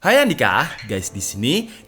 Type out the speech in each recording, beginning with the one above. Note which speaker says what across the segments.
Speaker 1: Hai Andika, guys di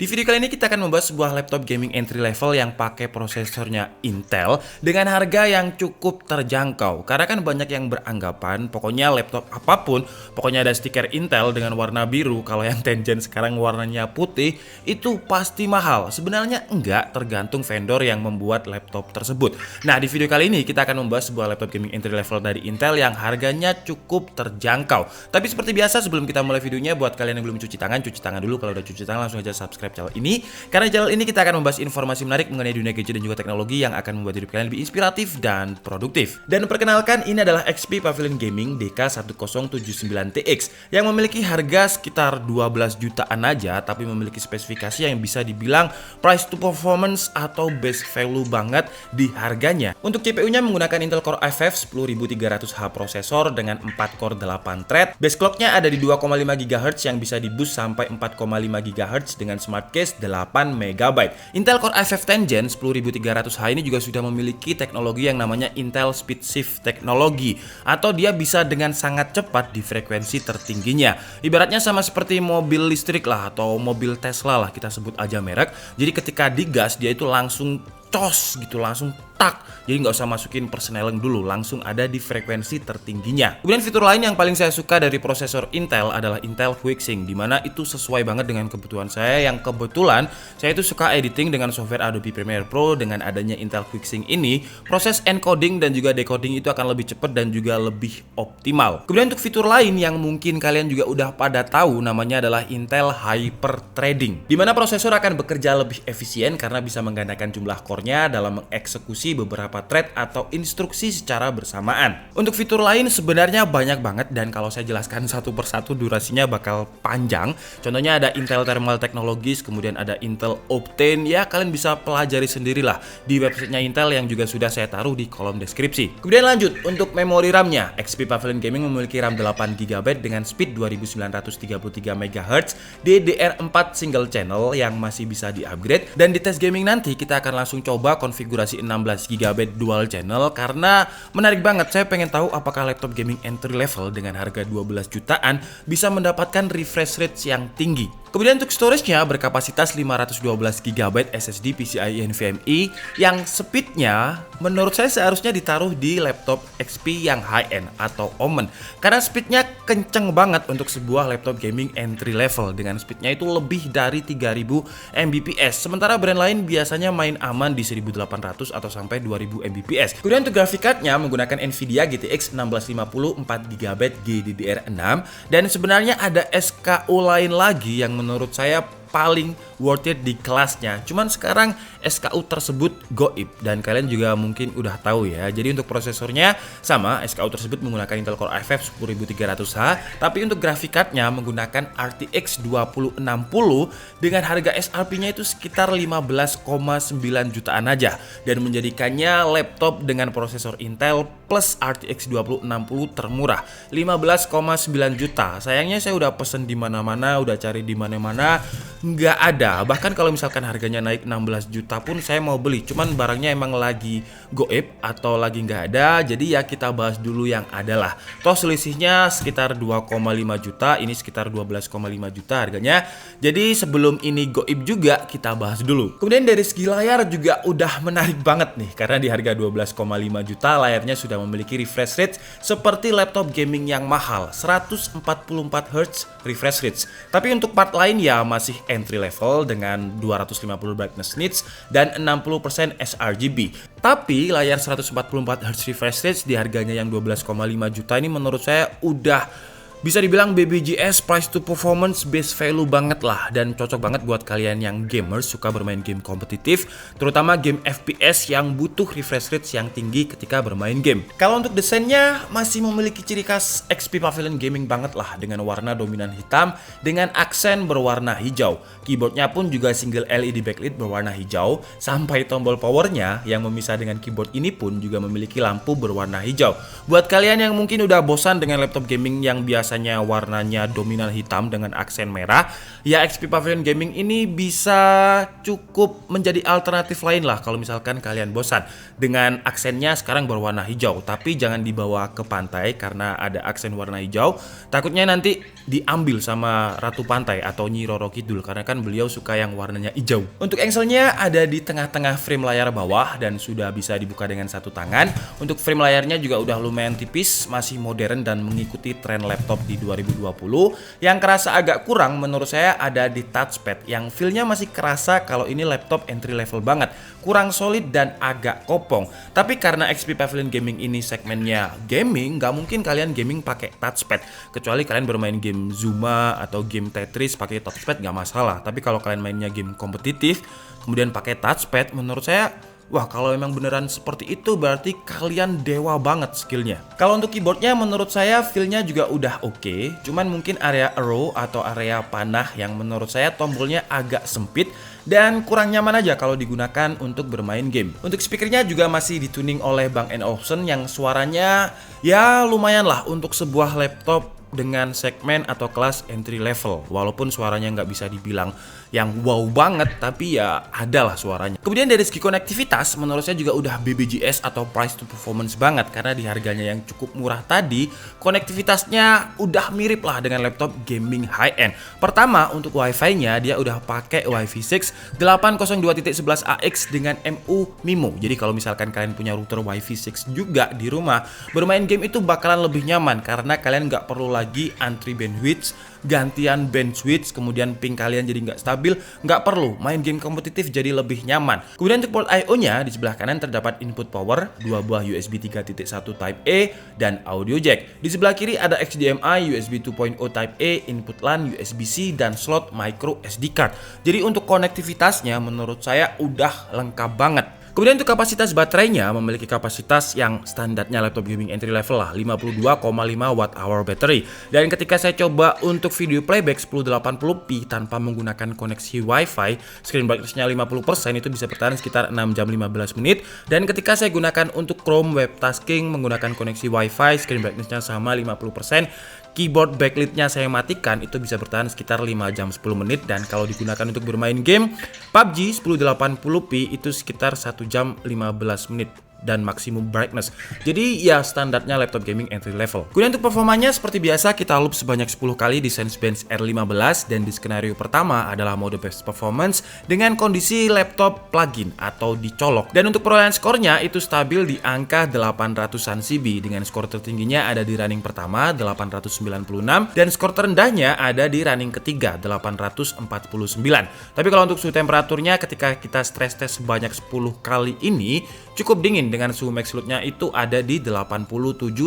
Speaker 1: video kali ini kita akan membahas sebuah laptop gaming entry level yang pakai prosesornya Intel dengan harga yang cukup terjangkau. Karena kan banyak yang beranggapan pokoknya laptop apapun, pokoknya ada stiker Intel dengan warna biru, kalau yang 10th Gen sekarang warnanya putih, itu pasti mahal. Sebenarnya enggak, tergantung vendor yang membuat laptop tersebut. Nah, di video kali ini kita akan membahas sebuah laptop gaming entry level dari Intel yang harganya cukup terjangkau. Tapi seperti biasa sebelum kita mulai videonya, buat kalian yang belum cuci tangan dulu. Kalau udah cuci tangan langsung aja subscribe channel ini, karena di channel ini kita akan membahas informasi menarik mengenai dunia gadget dan juga teknologi yang akan membuat hidup kalian lebih inspiratif dan produktif. Dan perkenalkan, ini adalah XP Pavilion Gaming DK1079TX yang memiliki harga sekitar 12 jutaan aja, tapi memiliki spesifikasi yang bisa dibilang price to performance atau best value banget di harganya. Untuk CPU-nya menggunakan Intel Core i5 10300H prosesor dengan 4 core 8 thread. Base clock-nya ada di 2,5 GHz yang bisa di boost sampai 4,5 GHz dengan smart case 8 MB. Intel Core i5 10th Gen 10300H ini juga sudah memiliki teknologi yang namanya Intel Speed Shift Technology, atau dia bisa dengan sangat cepat di frekuensi tertingginya. Ibaratnya sama seperti mobil listrik lah, atau mobil Tesla lah, kita sebut aja merek. Jadi ketika digas dia itu langsung cos gitu, langsung tak. Jadi nggak usah masukin persneling dulu, langsung ada di frekuensi tertingginya. Kemudian fitur lain yang paling saya suka dari prosesor Intel adalah Intel QuickSync, dimana itu sesuai banget dengan kebutuhan saya, yang kebetulan saya itu suka editing dengan software Adobe Premiere Pro. Dengan adanya Intel QuickSync ini, proses encoding dan juga decoding itu akan lebih cepat dan juga lebih optimal. Kemudian untuk fitur lain yang mungkin kalian juga udah pada tahu, namanya adalah Intel Hyper Threading, dimana prosesor akan bekerja lebih efisien karena bisa menggandakan jumlah core-nya dalam mengeksekusi beberapa thread atau instruksi secara bersamaan. Untuk fitur lain sebenarnya banyak banget, dan kalau saya jelaskan satu persatu durasinya bakal panjang. Contohnya ada Intel Thermal Technologies, kemudian ada Intel Optane. Ya, kalian bisa pelajari sendirilah di websitenya Intel yang juga sudah saya taruh di kolom deskripsi. Kemudian lanjut, untuk memori RAM-nya, XP Pavilion Gaming memiliki RAM 8GB dengan speed 2933 MHz, DDR4 single channel yang masih bisa di-upgrade. Dan di tes gaming nanti kita akan langsung coba konfigurasi 16GB dual channel, karena menarik banget. Saya pengen tahu apakah laptop gaming entry level dengan harga 12 jutaan bisa mendapatkan refresh rate yang tinggi. Kemudian untuk storage-nya berkapasitas 512GB SSD PCIe NVMe yang speed-nya menurut saya seharusnya ditaruh di laptop XP yang high-end atau Omen, karena speed-nya kenceng banget untuk sebuah laptop gaming entry level. Dengan speed-nya itu lebih dari 3000 Mbps, sementara brand lain biasanya main aman di 1800 atau sampai 2000 Mbps. Kemudian untuk graphic card-nya menggunakan Nvidia GTX 1650 4GB GDDR6, dan sebenarnya ada SKU lain lagi yang menurut saya paling worth it di kelasnya. Cuman sekarang SKU tersebut goib, dan kalian juga mungkin udah tahu ya. Jadi untuk prosesornya sama, SKU tersebut menggunakan Intel Core i5 10300H, tapi untuk graphic card-nya menggunakan RTX 2060 dengan harga SRP-nya itu sekitar 15,9 jutaan aja, dan menjadikannya laptop dengan prosesor Intel plus RTX 2060 termurah 15,9 juta. Sayangnya saya udah pesen di mana-mana, udah cari di mana-mana, nggak ada. Bahkan kalau misalkan harganya naik 16 juta pun saya mau beli, cuman barangnya emang lagi goib atau lagi nggak ada. Jadi ya kita bahas dulu yang ada lah. Toh selisihnya sekitar 2,5 juta, ini sekitar 12,5 juta harganya. Jadi sebelum ini goib juga kita bahas dulu. Kemudian dari segi layar juga udah menarik banget nih, karena di harga 12,5 juta layarnya sudah memiliki refresh rate seperti laptop gaming yang mahal, 144Hz refresh rate. Tapi untuk part lain ya masih entry level dengan 250 brightness nits dan 60% sRGB. Tapi layar 144Hz refresh rate di harganya yang 12,5 juta ini menurut saya udah bisa dibilang BBJS price to performance base value banget lah, dan cocok banget buat kalian yang gamers suka bermain game kompetitif, terutama game FPS yang butuh refresh rate yang tinggi ketika bermain game. Kalau untuk desainnya masih memiliki ciri khas XP Pavilion Gaming banget lah, dengan warna dominan hitam dengan aksen berwarna hijau. Keyboardnya pun juga single LED backlit berwarna hijau, sampai tombol powernya yang memisah dengan keyboard ini pun juga memiliki lampu berwarna hijau. Buat kalian yang mungkin udah bosan dengan laptop gaming yang biasa biasanya warnanya dominan hitam dengan aksen merah, ya XP Pavilion Gaming ini bisa cukup menjadi alternatif lain lah kalau misalkan kalian bosan dengan aksennya sekarang berwarna hijau. Tapi jangan dibawa ke pantai karena ada aksen warna hijau, takutnya nanti diambil sama Ratu Pantai atau Nyi Roro Kidul karena kan beliau suka yang warnanya hijau. Untuk engselnya ada di tengah-tengah frame layar bawah dan sudah bisa dibuka dengan satu tangan. Untuk frame layarnya juga udah lumayan tipis, masih modern dan mengikuti tren laptop di 2020. Yang kerasa agak kurang menurut saya ada di touchpad yang feel-nya masih kerasa kalau ini laptop entry level banget, kurang solid dan agak kopong. Tapi karena XP Pavilion Gaming ini segmennya gaming, nggak mungkin kalian gaming pakai touchpad, kecuali kalian bermain game Zuma atau game Tetris pakai touchpad nggak masalah. Tapi kalau kalian mainnya game kompetitif kemudian pakai touchpad, menurut saya wah, kalau memang beneran seperti itu berarti kalian dewa banget skillnya. Kalau untuk keyboardnya menurut saya feel-nya juga udah oke. Cuman mungkin area arrow atau area panah yang menurut saya tombolnya agak sempit dan kurang nyaman aja kalau digunakan untuk bermain game. Untuk speakernya juga masih dituning oleh Bang & Olufsen yang suaranya ya lumayan lah untuk sebuah laptop dengan segmen atau kelas entry level. Walaupun suaranya nggak bisa dibilang yang wow banget, tapi ya adalah suaranya. Kemudian dari segi konektivitas, menurut saya juga udah BBJS atau price to performance banget. Karena di harganya yang cukup murah tadi, konektivitasnya udah mirip lah dengan laptop gaming high end. Pertama, untuk wifi-nya dia udah pakai Wi-Fi 6 802.11ax dengan MU MIMO. Jadi kalau misalkan kalian punya router Wi-Fi 6 juga di rumah, bermain game itu bakalan lebih nyaman karena kalian nggak perlu lagi antri bandwidth, gantian band switch, kemudian ping kalian jadi nggak stabil, nggak perlu, main game kompetitif jadi lebih nyaman. Kemudian untuk port I/O nya di sebelah kanan terdapat input power, 2 buah USB 3.1 Type A dan audio jack. Di sebelah kiri ada HDMI, USB 2.0 Type A, input LAN, USB-C dan slot micro SD card. Jadi untuk konektivitasnya menurut saya udah lengkap banget. Kemudian untuk kapasitas baterainya memiliki kapasitas yang standarnya laptop gaming entry level lah, 52,5 Wh battery. Dan ketika saya coba untuk video playback 1080p tanpa menggunakan koneksi Wi-Fi, screen brightness-nya 50% itu bisa bertahan sekitar 6 jam 15 menit. Dan ketika saya gunakan untuk Chrome web tasking menggunakan koneksi Wi-Fi, screen brightness-nya sama 50%. Keyboard backlit-nya saya matikan, itu bisa bertahan sekitar 5 jam 10 menit. Dan kalau digunakan untuk bermain game PUBG 1080p itu sekitar 1 jam 15 menit dan maksimum brightness. Jadi ya standarnya laptop gaming entry level. Kemudian untuk performanya seperti biasa kita loop sebanyak 10 kali di Cinebench R15 dan di skenario pertama adalah mode best performance dengan kondisi laptop plug-in atau dicolok. Dan untuk perolehan skornya itu stabil di angka 800-an CB dengan skor tertingginya ada di running pertama 896 dan skor terendahnya ada di running ketiga 849. Tapi kalau untuk suhu temperaturnya ketika kita stress test sebanyak 10 kali ini cukup dingin dengan suhu max load-nya itu ada di 87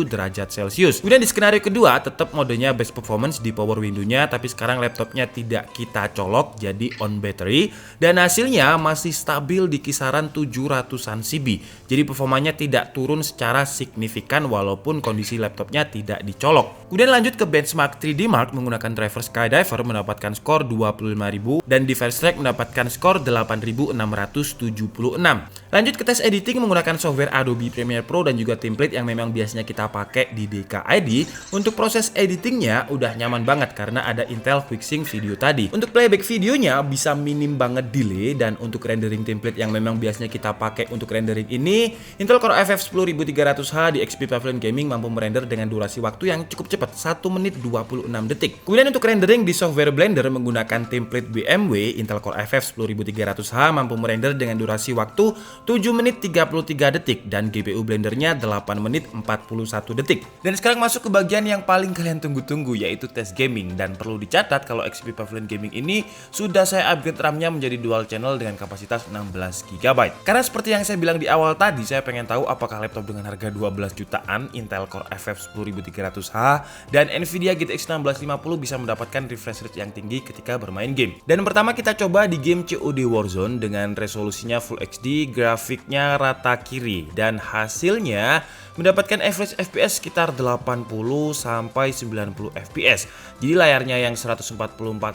Speaker 1: derajat Celcius. Kemudian di skenario kedua tetap modenya best performance di power window-nya, tapi sekarang laptopnya tidak kita colok jadi on battery dan hasilnya masih stabil di kisaran 700-an CB. Jadi performanya tidak turun secara signifikan walaupun kondisi laptopnya tidak dicolok. Kemudian lanjut ke benchmark 3D Mark menggunakan driver Skydiver mendapatkan skor 25.000 dan di Verstrike mendapatkan skor 8.676. Lanjut ke tes editing menggunakan software Adobe Premiere Pro dan juga template yang memang biasanya kita pakai di DKID. Untuk proses editingnya udah nyaman banget karena ada Intel QuickSync video tadi. Untuk playback videonya bisa minim banget delay dan untuk rendering template yang memang biasanya kita pakai untuk rendering ini, Intel Core FF 10300H di XP Pavilion Gaming mampu merender dengan durasi waktu yang cukup cepat, 1 menit 26 detik. Kemudian untuk rendering di software Blender menggunakan template BMW, Intel Core FF 10300H mampu merender dengan durasi waktu 7 menit 33 detik dan GPU Blendernya 8 menit 41 detik. Dan sekarang masuk ke bagian yang paling kalian tunggu-tunggu yaitu tes gaming. Dan perlu dicatat kalau XP Pavilion Gaming ini sudah saya upgrade RAM-nya menjadi dual channel dengan kapasitas 16GB. Karena seperti yang saya bilang di awal tadi, saya pengen tahu apakah laptop dengan harga 12 jutaan Intel Core FF 10300H dan Nvidia GTX 1650 bisa mendapatkan refresh rate yang tinggi ketika bermain game. Dan pertama kita coba di game COD Warzone dengan resolusinya Full HD, grafiknya rata kiri dan hasilnya mendapatkan average FPS sekitar 80 sampai 90 FPS. Jadi layarnya yang 144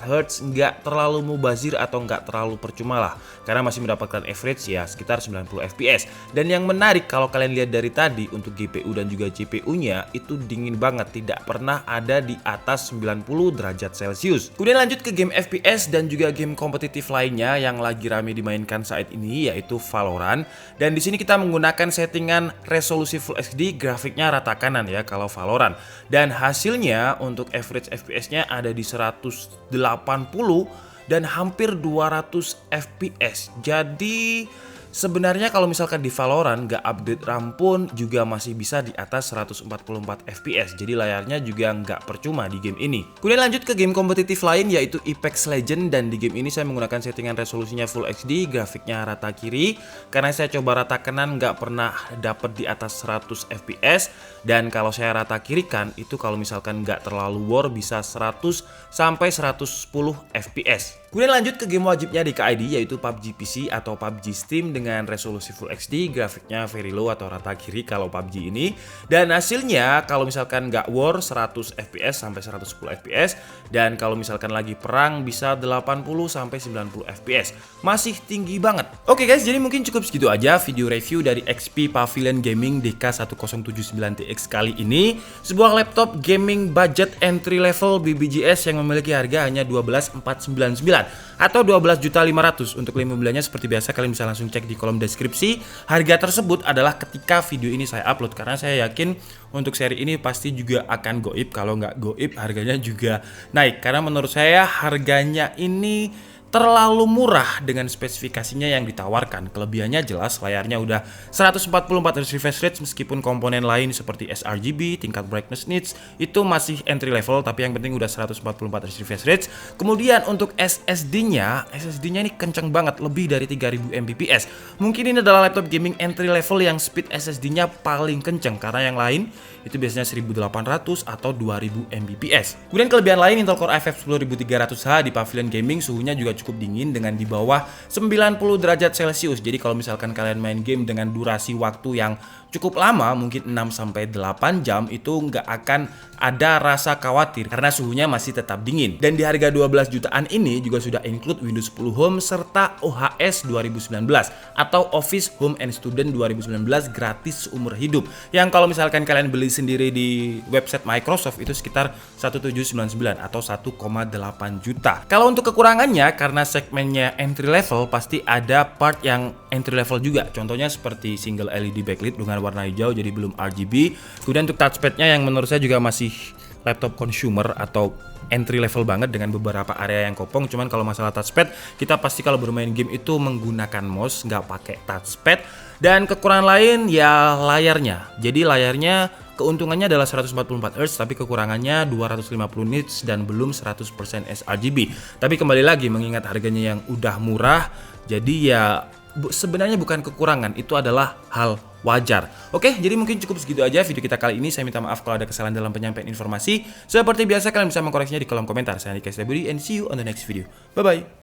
Speaker 1: Hz nggak terlalu mubazir atau nggak terlalu percuma lah, karena masih mendapatkan average ya sekitar 90 FPS. Dan yang menarik kalau kalian lihat dari tadi, untuk GPU dan juga GPU-nya itu dingin banget, tidak pernah ada di atas 90 derajat Celcius. Kemudian lanjut ke game FPS dan juga game kompetitif lainnya yang lagi rame dimainkan saat ini, yaitu Valorant. Dan di sini kita menggunakan settingan resolusi Full HD, grafiknya rata kanan ya kalau Valorant. Dan hasilnya untuk average FPS-nya ada di 180 dan hampir 200 FPS. Jadi sebenarnya kalau misalkan di Valorant nggak update RAM pun juga masih bisa di atas 144 FPS. Jadi layarnya juga nggak percuma di game ini. Kemudian lanjut ke game kompetitif lain, yaitu Apex Legends. Dan di game ini saya menggunakan settingan resolusinya Full HD, grafiknya rata kiri. Karena saya coba rata kanan nggak pernah dapet di atas 100 FPS. Dan kalau saya rata kiri kan, itu kalau misalkan nggak terlalu war bisa 100 sampai 110 FPS. Kemudian lanjut ke game wajibnya di KID, yaitu PUBG PC atau PUBG Steam dengan resolusi Full HD, grafiknya very low atau rata kiri kalau PUBG ini. Dan hasilnya kalau misalkan nggak war 100 FPS sampai 110 FPS, dan kalau misalkan lagi perang bisa 80 sampai 90 FPS. Masih tinggi banget. Oke guys, jadi mungkin cukup segitu aja video review dari XP Pavilion Gaming DK1079TX kali ini. Sebuah laptop gaming budget entry level BBJS yang memiliki harga hanya 12.499 atau 12.500.000. Untuk link pembeliannya seperti biasa kalian bisa langsung cek di kolom deskripsi. Harga tersebut adalah ketika video ini saya upload, karena saya yakin untuk seri ini pasti juga akan goib. Kalau nggak goib harganya juga naik, karena menurut saya harganya ini terlalu murah dengan spesifikasinya yang ditawarkan. Kelebihannya jelas, layarnya udah 144 Hz refresh rate, meskipun komponen lain seperti sRGB, tingkat brightness needs itu masih entry level, tapi yang penting udah 144 Hz refresh rate. Kemudian untuk SSD-nya ini kenceng banget, lebih dari 3000 Mbps. Mungkin ini adalah laptop gaming entry level yang speed SSD-nya paling kenceng, karena yang lain itu biasanya 1800 atau 2000 Mbps. Kemudian kelebihan lain, Intel Core i5 10300H di Pavilion Gaming, suhunya juga cukup dingin dengan di bawah 90 derajat Celcius. Jadi kalau misalkan kalian main game dengan durasi waktu yang cukup lama, mungkin 6-8 jam, itu nggak akan ada rasa khawatir karena suhunya masih tetap dingin. Dan di harga 12 jutaan ini juga sudah include Windows 10 Home serta OHS 2019 atau Office Home and Student 2019 gratis seumur hidup. Yang kalau misalkan kalian beli sendiri di website Microsoft itu sekitar 1799 atau 1,8 juta. Kalau untuk kekurangannya, karena segmennya entry level, pasti ada part yang entry level juga. Contohnya seperti single LED backlit dengan warna hijau, jadi belum RGB. Kemudian untuk touchpadnya yang menurut saya juga masih laptop consumer atau entry level banget dengan beberapa area yang kopong. Cuman kalau masalah touchpad, kita pasti kalau bermain game itu menggunakan mouse, nggak pakai touchpad. Dan kekurangan lain ya layarnya. Jadi layarnya keuntungannya adalah 144 Hz, tapi kekurangannya 250 nits dan belum 100% sRGB. Tapi kembali lagi, mengingat harganya yang udah murah, jadi ya sebenarnya bukan kekurangan, itu adalah hal wajar. Oke, jadi mungkin cukup segitu aja video kita kali ini. Saya minta maaf kalau ada kesalahan dalam penyampaian informasi. Seperti biasa kalian bisa mengkoreksinya di kolom komentar. Saya Andika Setiabudi and see you on the next video. Bye bye.